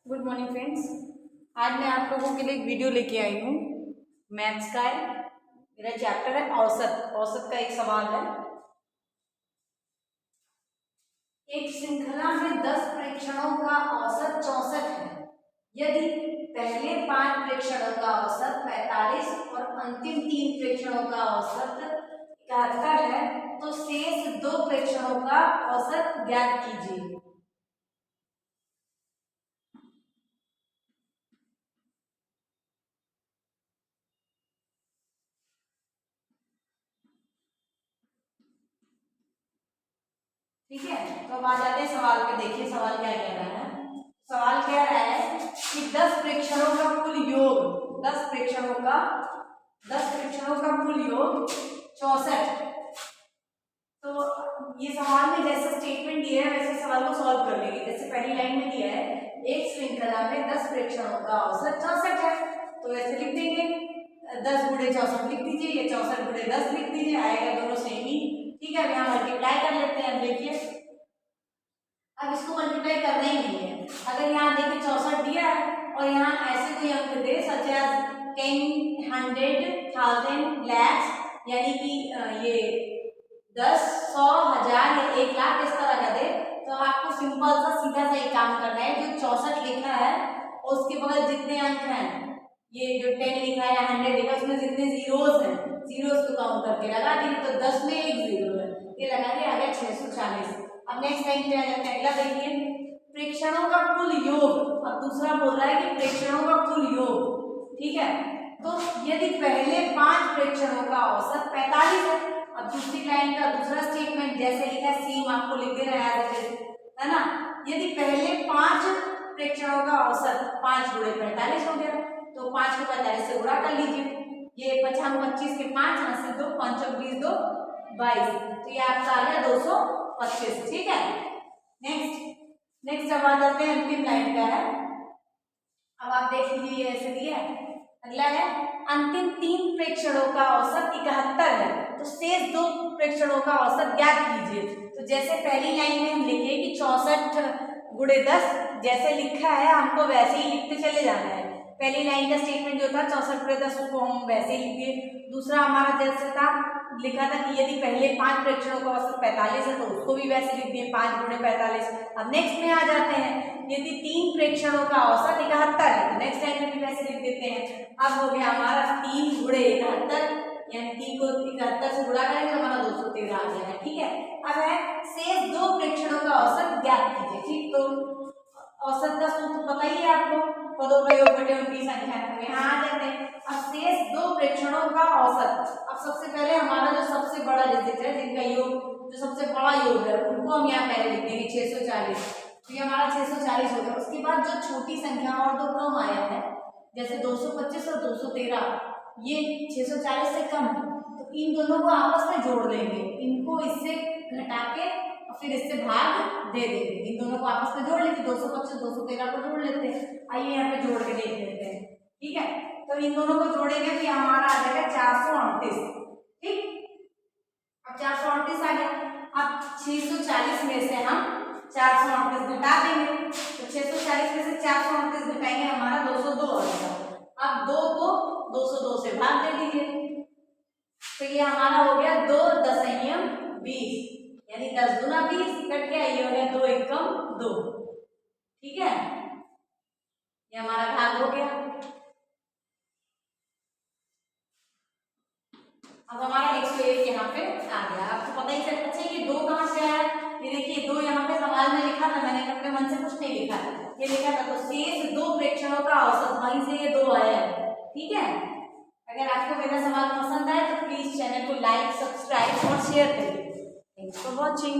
Good morning friends. आज मैं आप लोगों के लिए एक वीडियो लेके आई हूँ। मैथ्स का है, मेरा चैप्टर है औसत। औसत का एक सवाल है। एक श्रृंखला में 10 प्रेक्षणों का औसत 64 है। यदि पहले 5 प्रेक्षणों का औसत 45 और अंतिम 3 प्रेक्षणों का औसत 71 है तो शेष 2 प्रेक्षणों का औसत ज्ञात कीजिए। ठीक है, तो अब आ जाते हैं सवाल पे। देखिए सवाल क्या कह रहा है। सवाल कह रहा है कि 10 प्रेक्षणों का कुल योग 10 प्रेक्षणों का कुल योग 64। तो ये सवाल में जैसे स्टेटमेंट दिया है वैसे सवाल को सॉल्व कर लेंगे। जैसे पहली लाइन में दिया है एक श्रृंखला में 10 प्रेक्षणों का औसत 64 है, तो वैसे लिख देंगे 10 गुणे 64 लिख दीजिए, ये 64 गुणे 10 लिख दीजिए, आएगा दोनों सेम ही। ठीक है, अब यहाँ मल्टीप्लाई कर लेते हैं। देखिए अब इसको मल्टीप्लाई करना ही नहीं है। अगर यहाँ देखिए 64 दिया है और यहाँ ऐसे कोई अंक दे सच एज 10, 100, 1000, lakhs, यानी कि ये 10, 100, 1000 या 1 लाख इस तरह का दे, तो आपको सिंपल सा सीधा सा एक काम करना है। जो 64 लिखा है और उसके बगल जितने अंक हैं, ये जो 10 लिखा है या 100 लिखा है, उसमें जितने जीरोस हैं जीरोस को काउंट करके लगा दिए। तो 10 में एक जीरो है, ये लगा दिया, आ गया 640। अब नेक्स्ट लाइन पे आ जाते हैं। अगला देखिए प्रेक्षणों का कुल योग। अब दूसरा बोल रहा है कि प्रेक्षणों का कुल योग। ठीक है, तो यदि पहले 5 प्रेक्षणों का औसत 45 है। अब दूसरी लाइन का दूसरा स्टेटमेंट जैसे लिखा है सेम आपको लिख देना है ना। यदि पहले 5 प्रेक्षणों का औसत 5 गुणे 45 हो गया, तो 5 को 45 से गुणा कर लीजिए। ये 5 25 के 5 यहाँ से 2 5 20 2 22, तो ये आपका आ गया 225। ठीक है, नेक्स्ट अब आ जाते हैं अंतिम लाइन का है। अब आप देख लीजिए ऐसे दिया है। अगला है अंतिम 3 प्रेक्षणों का औसत 71 है तो शेष 2 प्रेक्षणों का औसत ज्ञात कीजिए। तो जैसे पहली लाइन में हम लिखे कि 64 गुणे 10 जैसे लिखा है हमको वैसे ही लिखते चले जाना है। पहली लाइन का स्टेटमेंट जो था 64 गुणे 10 उसको हम वैसे ही लिख दिए। दूसरा हमारा जैसे था लिखा था कि यदि पहले 5 प्रेक्षणों का औसत 45 है तो उसको भी वैसे लिख दिए 5 गुणे 45। अब नेक्स्ट में आ जाते हैं, यदि 3 प्रेक्षणों का औसत 71 है तो नेक्स्ट लाइन में भी वैसे लिख देते हैं। अब हो गया हमारा 3 गुणे 71, यानी 3 को 71 से गुणा करेंगे तो हमारा 213 आ जाएगा। ठीक है, अब है शेष 2 प्रेक्षणों का औसत ज्ञात कीजिए। ठीक, तो औसत का सूत्र पता ही है आपको, पदों का योग बटे उनकी संख्या। यहाँ आ जाते हैं अब शेष 2 प्रेक्षणों का औसत। अब सबसे पहले हमारा जो सबसे बड़ा डिजिट है जिनका योग जो सबसे बड़ा योग है उनको हम यहाँ पहले लिख देंगे 640। तो ये हमारा 640 हो गया। उसके बाद जो छोटी संख्या और 2 कम आया है जैसे 225 और 213, ये 640 से कम है, तो इन दोनों को आपस में जोड़ लेंगे। इनको इससे घटा के और फिर इससे भाग दे देंगे। इन दोनों को आपस में जोड़ लेते 225 213 को जोड़ लेते हैं। आइए यहाँ पे जोड़ के देख लेते हैं। ठीक है, तो इन दोनों को जोड़ेंगे तो हमारा आ जाएगा 438। ठीक, अब 438 आ गया। अब 640 में से हम 438 घटा देंगे, तो 640 में से 438 घटाएंगे हमारा 202 आ जाएगा। अब 2 को 202 से भाग दे दीजिए, तो ये हमारा हो गया 2 दशमलव 20, यानी 10 गुना 20 कट गया, ये हो गया 2 एकम 2। ठीक है, ये हमारा भाग हो गया। अब हमारा 101 यहाँ पे आ गया। आपको पता ही चल। अच्छा ये 2 कहाँ से आया? ये देखिए 2 यहाँ पे सवाल में लिखा था, मैंने अपने मन से कुछ नहीं लिखा है, ये लिखा था तो शेष 2 प्रेक्षणों का औसत, वहीं से ये 2 आया है। ठीक है, अगर आपको मेरा सवाल पसंद आए तो प्लीज चैनल को लाइक सब्सक्राइब और शेयर करिए। Thanks for watching.